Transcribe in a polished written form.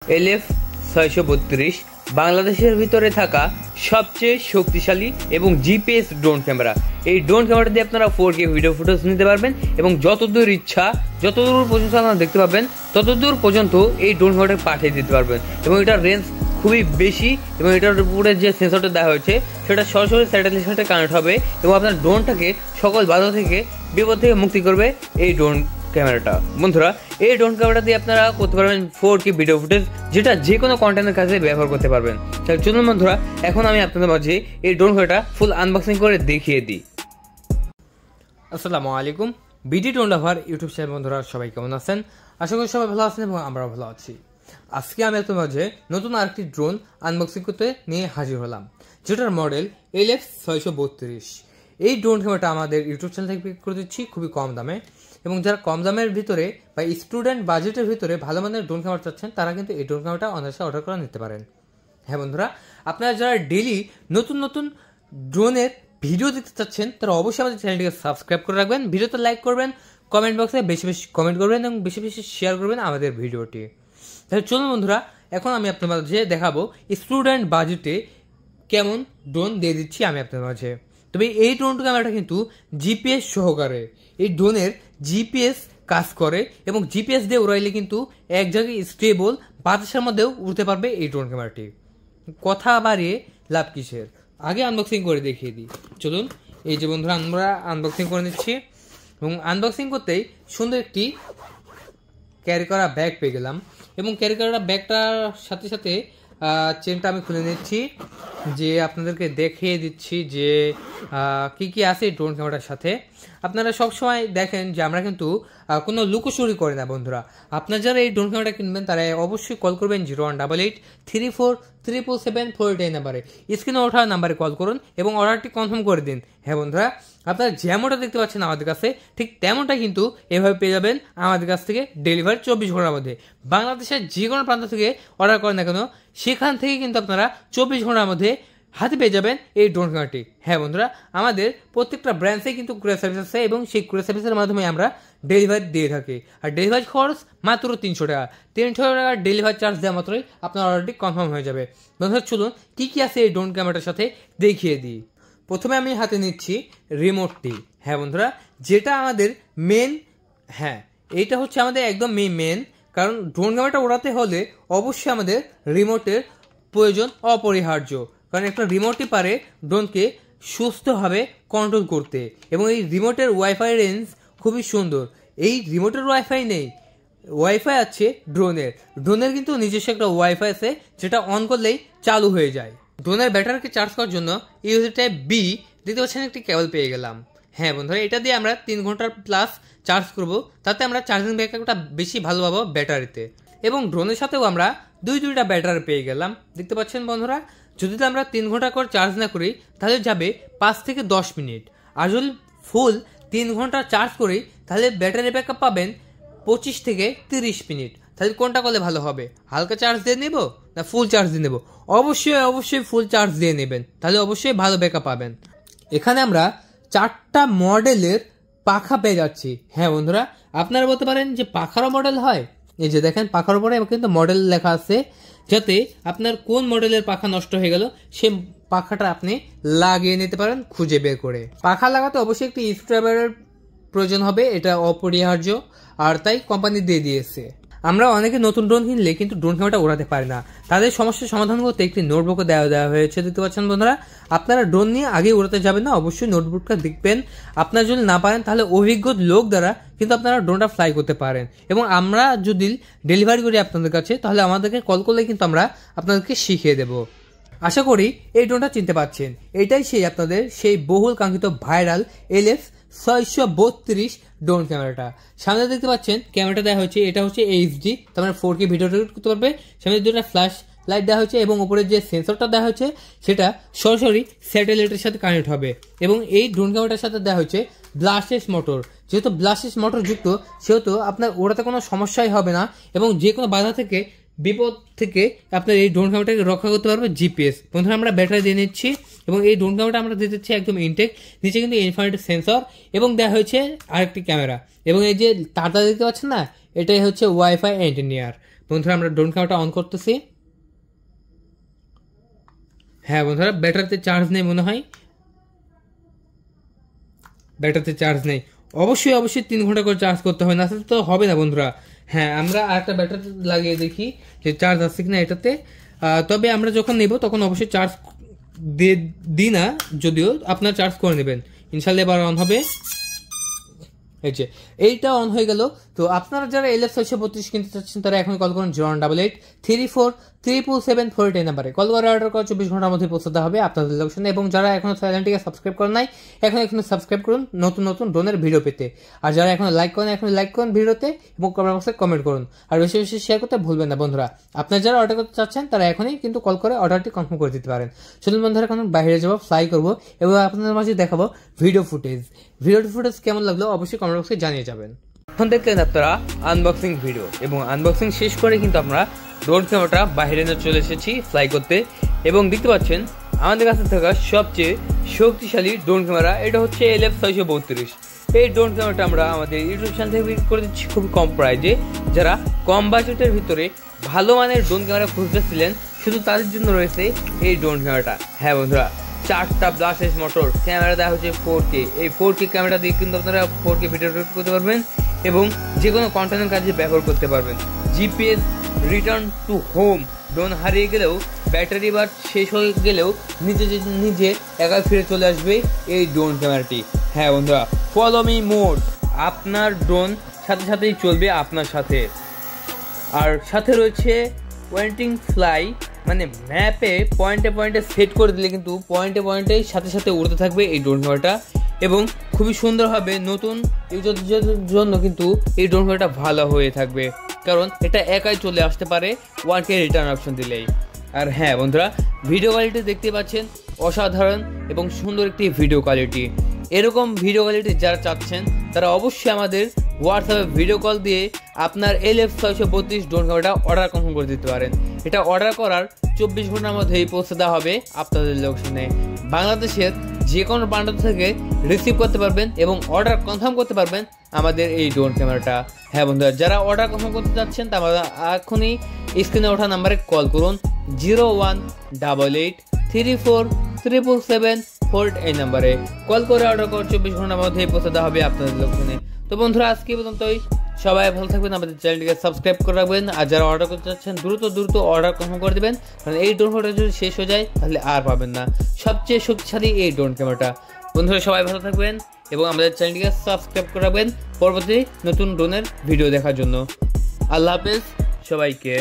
LF632 বাংলাদেশের ভিতরে থাকা সবচেয়ে শক্তিশালী এবং জিপিএস ড্রোন ক্যামেরা। এই ড্রোন ক্যামেরা দিয়ে আপনারা 4K ভিডিও ফুটেজ নিতে পারবেন এবং যতদূর ইচ্ছা যতদূর পর্যন্ত আপনারা দেখতে পাবেন ততদূর পর্যন্ত এই ড্রোন ক্যামেরাটা পাঠিয়ে দিতে পারবেন এবং এটার রেঞ্জ খুবই বেশি এবং এটার উপরে যে সেন্সরটা দেওয়া হয়েছে সেটা সরাসরি স্যাটেলাইটের সাথে কানেক্ট হবে এবং আপনার ড্রোনটাকে সকল বাধা থেকে বিপদ থেকে মুক্তি করবে এই ড্রোন ক্যামেরাটা। বন্ধুরা, এই ড্রোন ক্যামেরাটা দিয়ে আপনারা করতে পারবেন 4K ভিডিও ফুটেজ, যেটা যে কোনো কন্টেন্টের কাজে ব্যবহার করতে পারবেন। তাহলে চলুন বন্ধুরা, এখন আমি আপনাদের মাঝে এই ড্রোন ক্যামেরাটা ফুল আনবক্সিং করে দেখিয়ে দিই। আসসালামু আলাইকুম, বিডি ড্রোন লাভার ইউটিউব চ্যানেল বন্ধুরা সবাই কেমন আছেন? আশা করি সবাই ভালো আছেন এবং আমরাও ভালো আছি। আজকে আমি আপনাদের মাঝে নতুন আরেকটি ড্রোন আনবক্সিং করতে নিয়ে হাজির হলাম, যেটার মডেল LF632। এই ড্রোন ক্যামেরাটা আমাদের ইউটিউব চ্যানেল থেকে বিক্রি করে দিচ্ছি খুবই কম দামে, এবং যারা কম দামের ভিতরে বা স্টুডেন্ট বাজেটের ভিতরে ভালো মানের ড্রোন ক্যামেরা চাচ্ছেন তারা কিন্তু এই ড্রোন ক্যামেরাটা অনায়াসে অর্ডার করে নিতে পারেন। হ্যাঁ বন্ধুরা, আপনারা যারা ডেইলি নতুন নতুন ড্রোনের ভিডিও দেখতে চাচ্ছেন তারা অবশ্যই আমাদের চ্যানেলটিকে সাবস্ক্রাইব করে রাখবেন, ভিডিওতে লাইক করবেন, কমেন্ট বক্সে বেশি বেশি কমেন্ট করবেন এবং বেশি বেশি শেয়ার করবেন আমাদের ভিডিওটি। তাহলে চলুন বন্ধুরা, এখন আমি আপনার মাঝে দেখাবো স্টুডেন্ট বাজেটে কেমন ড্রোন দিয়ে দিচ্ছি আমি আপনার মাঝে। তবে এই ড্রোন ক্যামেরাটা কিন্তু জিপিএস সহকারে, এই ড্রোনের জিপিএস কাজ করে এবং জিপিএস দিয়ে উড়াইলে কিন্তু এক জায়গায় স্টেবল বাতাসের মধ্যেও উড়তে পারবে এই ড্রোন ক্যামেরাটি। কথা বাড়িয়ে লাভ কিসের, আগে আনবক্সিং করে দেখিয়ে দিই। চলুন, এই যে বন্ধুরা আমরা আনবক্সিং করে নিচ্ছি এবং আনবক্সিং করতেই সুন্দর একটি ক্যারি করা ব্যাগ পেয়ে গেলাম এবং ক্যারি করা ব্যাগটার সাথে সাথে চেনটা আমি খুলে নিচ্ছি, যে আপনাদেরকে দেখিয়ে দিচ্ছি যে কি কি আছে এই ড্রোন ক্যামেরার সাথে। আপনারা সবসময় দেখেন যে আমরা কিন্তু কোনো লুকোচুরি করি না বন্ধুরা। আপনারা যারা এই ড্রোন ক্যামেরাটা কিনবেন তারা অবশ্যই কল করবেন 018834774748 নাম্বারে, স্ক্রিনে ওঠা নাম্বারে কল করুন এবং অর্ডারটি কনফার্ম করে দিন। হ্যাঁ বন্ধুরা, আপনারা যেমনটা দেখতে পাচ্ছেন আমাদের কাছে ঠিক তেমনটা কিন্তু এভাবে পেয়ে যাবেন আমাদের কাছ থেকে ডেলিভারি 24 ঘন্টার মধ্যে। বাংলাদেশের যে কোনো প্রান্ত থেকে অর্ডার করেন না কেন সেখান থেকে কিন্তু আপনারা 24 ঘন্টার মধ্যে হাতে পেয়ে যাবেন এই ড্রোন ক্যামেরাটি। হ্যাঁ বন্ধুরা, আমাদের প্রত্যেকটা ব্র্যান্ডে কিন্তু কুরিয়ার সার্ভিস আছে এবং সেই কুরিয়ার সার্ভিসের মাধ্যমে আমরা ডেলিভারি দিয়ে থাকি। আর ডেলিভারি খরচ মাত্র 300 টাকা। 300 টাকার ডেলিভারি চার্জ দেওয়া মাত্রই আপনার অর্ডারটি কনফার্ম হয়ে যাবে। বন্ধুরা চলুন কী কী আছে এই ড্রোন ক্যামেরাটার সাথে দেখিয়ে দিই। প্রথমে আমি হাতে নিচ্ছি রিমোটটি। হ্যাঁ বন্ধুরা, যেটা আমাদের মেন, হ্যাঁ এইটা হচ্ছে আমাদের একদম মেন, কারণ ড্রোন ক্যামেরাটা ওড়াতে হলে অবশ্যই আমাদের রিমোটের প্রয়োজন অপরিহার্য, কারণ একটা রিমোটই পারে ড্রোনকে সুস্থভাবে কন্ট্রোল করতে। এবং এই রিমোটের ওয়াইফাই রেঞ্জ খুবই সুন্দর। এই রিমোটের ওয়াইফাই নেই, ওয়াইফাই আছে ড্রোনের কিন্তু নিজস্ব একটা ওয়াইফাই আছে, যেটা অন করলেই চালু হয়ে যায়। ড্রোনের ব্যাটারিকে চার্জ করার জন্য ইউএসবি টাইপ বি দেখতে পাচ্ছেন একটি কেবল পেয়ে গেলাম। হ্যাঁ বন্ধুরা, এটা দিয়ে আমরা 3 ঘন্টার প্লাস চার্জ করব, তাতে আমরা চার্জিং ব্যাকআপটা বেশি ভালো পাবো ব্যাটারিতে। এবং ড্রোনের সাথেও আমরা দুইটা ব্যাটারি পেয়ে গেলাম দেখতে পাচ্ছেন বন্ধুরা। যদি আমরা 3 ঘন্টা করে চার্জ না করি তাহলে যাবে 5 থেকে 10 মিনিট, আর যদি ফুল 3 ঘন্টা চার্জ করি তাহলে ব্যাটারি ব্যাকআপ পাবেন 25 থেকে 30 মিনিট। তাহলে কোনটা করলে ভালো হবে, হালকা চার্জ দিয়ে নেব না ফুল চার্জ দিয়ে নেব? অবশ্যই ফুল চার্জ দিয়ে নেবেন, তাহলে অবশ্যই ভালো ব্যাকআপ পাবেন। এখানে আমরা 4টা মডেলের পাখা পেয়ে যাচ্ছি। হ্যাঁ বন্ধুরা, আপনারা বলতে পারেন যে পাখারও মডেল হয়, এই যে দেখেন পাখার উপরে কিন্তু মডেল লেখা আছে, যাতে আপনার কোন মডেলের পাখা নষ্ট হয়ে গেল সে পাখাটা আপনি লাগিয়ে নিতে পারেন খুঁজে বের করে। পাখা লাগাতে অবশ্যই একটি স্ক্রুড্রাইভারের প্রয়োজন হবে, এটা অপরিহার্য, আর তাই কোম্পানি দিয়ে দিয়েছে। আমরা অনেকে নতুন ড্রোন কিনলে কিন্তু ড্রোন ক্যামেরাটা ওড়াতে পারি না, তাদের সমস্যার সমাধান করতে একটি নোটবুকও দেওয়া হয়েছে দেখতে পাচ্ছেন বন্ধুরা। আপনারা ড্রোন নিয়ে আগে উড়াতে যাবেন না, অবশ্যই নোটবুকটা দেখবেন। আপনারা যদি না পারেন তাহলে অভিজ্ঞ লোক দ্বারা কিন্তু আপনারা ড্রোনটা ফ্লাই করতে পারেন, এবং আমরা যদি ডেলিভারি করি আপনাদের কাছে তাহলে আমাদেরকে কল করলে কিন্তু আমরা আপনাদেরকে শিখিয়ে দেব। আশা করি এই ড্রোনটা চিনতে পারছেন, এটাই আপনাদের সেই বহুল কাঙ্ক্ষিত ভাইরাল LF632 ড্রোন ক্যামেরাটা। সামনে দেখতে পাচ্ছেন ক্যামেরাটা দেওয়া হয়েছে, এটা হচ্ছে এইচডি, তার মানে 4K ভিডিও রেকর্ড করতে পারবে। সামনে দুটো ফ্ল্যাশ লাইট দেওয়া হয়েছে এবং উপরে যে সেন্সরটা দেওয়া হয়েছে সেটা সরাসরি স্যাটেলাইটের সাথে কানেক্ট হবে। এবং এই ড্রোন ক্যামেরাটার সাথে দেওয়া হয়েছে ব্লাস্টেড মোটর, যেহেতু ব্লাস্টেড মোটর যুক্ত সেহেতু আপনার ওড়াতে কোনো সমস্যাই হবে না এবং যে কোনো বাধা থেকে বিপদ থেকে আপনার এই ড্রোন ক্যামেরাটাকে রক্ষা করতে পারবে জিপিএস। প্রথমে আমরা ব্যাটারি দিয়ে নিচ্ছি এবং এই ড্রোন ক্যামেরাটা আমরা দিয়ে দিচ্ছি একদম ইনটেক, নিচে কিন্তু ইনফ্রারেড সেন্সর এবং দেওয়া হয়েছে আরেকটি ক্যামেরা। এবং এই যে তারটা দেখতে পাচ্ছেন না, এটাই হচ্ছে ওয়াইফাই এন্টিনিয়ার। বন্ধুরা আমরা ড্রোন ক্যামেরাটা অন করতেছি। হ্যাঁ বন্ধুরা, ব্যাটারিতে চার্জ নেই মনে হয়, ব্যাটারিতে চার্জ নেই। অবশ্যই 3 ঘন্টা করে চার্জ করতে হবে, না তো হবে না বন্ধুরা। হ্যাঁ, আমরা আরেকটা ব্যাটারি লাগিয়ে দেখি যে চার্জ আসছে কিনা এটাতে। তবে আমরা যখন নেব তখন অবশ্যই চার্জ দিই না, যদিও আপনার চার্জ করে নেবেন। ইনশাল্লাহ এবার অন হবে। এই যে এইটা অন হয়ে গেল। তো আপনারা যারা LF632 কিনতে চাচ্ছেন তারা এখন কল করুন 08834777748 নাম্বারে কল করে অর্ডার করে 24 ঘন্টার মধ্যে পৌঁছাতে হবে আপনাদের লোকেশনে। এবং যারা এখনো চ্যানেলটিকে সাবস্ক্রাইব করেন নাই এখন সাবস্ক্রাইব করুন নতুন নতুন ড্রোনের ভিডিও পেতে। আর যারা এখনো লাইক করেন এখন লাইক করুন ভিডিওতে এবং কমেন্ট বক্সে কমেন্ট করুন। আর বেশি বেশি শেয়ার করতে ভুলবেন না বন্ধুরা। আপনারা যারা অর্ডার করতে চাচ্ছেন তারা এখনই কিন্তু কল করে অর্ডারটি কনফার্ম করে দিতে পারেন। চলুন বন্ধুরা, এখন বাইরে যাবো, ফ্লাই করবো এবং আপনাদের মাঝে দেখাবো ভিডিও ফুটেজ কেমন লাগলো অবশ্যই কমেন্ট বক্সে জানিয়ে যাবেন। এখন দেখলেন আপনারা আনবক্সিং ভিডিও, এবং আনবক্সিং শেষ করে কিন্তু আমরা ড্রোন ক্যামেরাটা বাইরে নিয়ে চলে এসেছি ফ্লাই করতে। এবং দেখতে পাচ্ছেন আমাদের কাছে থাকা সবচেয়ে শক্তিশালী ড্রোন ক্যামেরা, এটা হচ্ছে LF632। এই ড্রোন ক্যামেরাটা আমরা আমাদের ইউটিউব চ্যানেল থেকে বিক্রি করে দিচ্ছি খুবই কম প্রাইজে। যারা কম বাজেটের ভিতরে ভালো মানের ড্রোন ক্যামেরা খুঁজতেছিলেন শুধু তাদের জন্য রয়েছে এই ড্রোন ক্যামেরাটা। হ্যাঁ বন্ধুরা, 4টা ব্লাস্টেজ মোটর, ক্যামেরা দেওয়া হচ্ছে 4K। এই 4K ক্যামেরা দিয়ে কিন্তু আপনারা 4K ভিডিও রেকর্ড করতে পারবেন এবং যে কোনো কন্টেন্টের কাজে ব্যবহার করতে পারবেন। GPS return to home, drone হারিয়ে গেলেও ব্যাটারি বার শেষ হয়ে গেলেও নিজে একাই ফিরে চলে আসবে এই ড্রোন ক্যামেরাটি। হ্যাঁ বন্ধুরা, ফলো মি মোড, আপনার ড্রোন সাথে সাথেই চলবে আপনার সাথে। আর সাথে রয়েছে পয়েন্টিং ফ্লাই, মানে ম্যাপে পয়েন্টে সেট করে দিলে কিন্তু পয়েন্টে সাথে সাথে উড়তে থাকবে এই ড্রোন ক্যামেরাটা। এবং খুবই সুন্দরভাবে নতুন ইউজারদের জন্য কিন্তু এই ড্রোন ক্যামেরাটা ভালো হয়ে থাকবে, কারণ এটা একাই চলে আসতে পারে 1K রিটার্ন অপশন দিলেই। আর হ্যাঁ বন্ধুরা, ভিডিও কোয়ালিটি দেখতে পাচ্ছেন অসাধারণ এবং সুন্দর একটি ভিডিও কোয়ালিটি। এরকম ভিডিও কোয়ালিটি যারা চাচ্ছেন তারা অবশ্যই আমাদের হোয়াটসঅ্যাপে ভিডিও কল দিয়ে আপনার LF632 ড্রোন ক্যামেরাটা অর্ডার কনফার্ম করে দিতে পারেন। এটা অর্ডার করার 24 ঘন্টার মধ্যেই পৌঁছে দেওয়া হবে আপনাদের লোকেশনে। বাংলাদেশের যে কোনো প্রান্ত থেকে রিসিভ করতে পারবেন এবং অর্ডার কনফার্ম করতে পারবেন আমাদের এই ড্রোন ক্যামেরাটা। হ্যাঁ বন্ধুরা, যারা অর্ডার কনফার্ম করতে চাচ্ছেন তারা এখনই স্ক্রিনে ওঠা নাম্বারে কল করুন 018834777748 এই নাম্বারে কল করে অর্ডার করে 24 ঘন্টার মধ্যেই পৌঁছে দেওয়া হবে আপনাদের লোকেশনে। তো বন্ধুরা, আজকে পর্যন্তই। সবাই ভালো থাকবেন, আমাদের চ্যানেলটিকে সাবস্ক্রাইব করে রাখবেন। আর যারা অর্ডার করতে চাচ্ছেন দ্রুত অর্ডার কনফার্ম করে দেবেন, কারণ এই ড্রোন ক্যামেরাটা যদি শেষ হয়ে যায় তাহলে আর পাবেন না সবচেয়ে শক্তিশালী এই ড্রোন ক্যামেরাটা। বন্ধুরা সবাই ভালো থাকবেন এবং আমাদের চ্যানেলটিকে সাবস্ক্রাইব করে রাখবেন পরবর্তী নতুন ড্রোনের ভিডিও দেখার জন্য। আল্লাহ হাফেজ সবাইকে।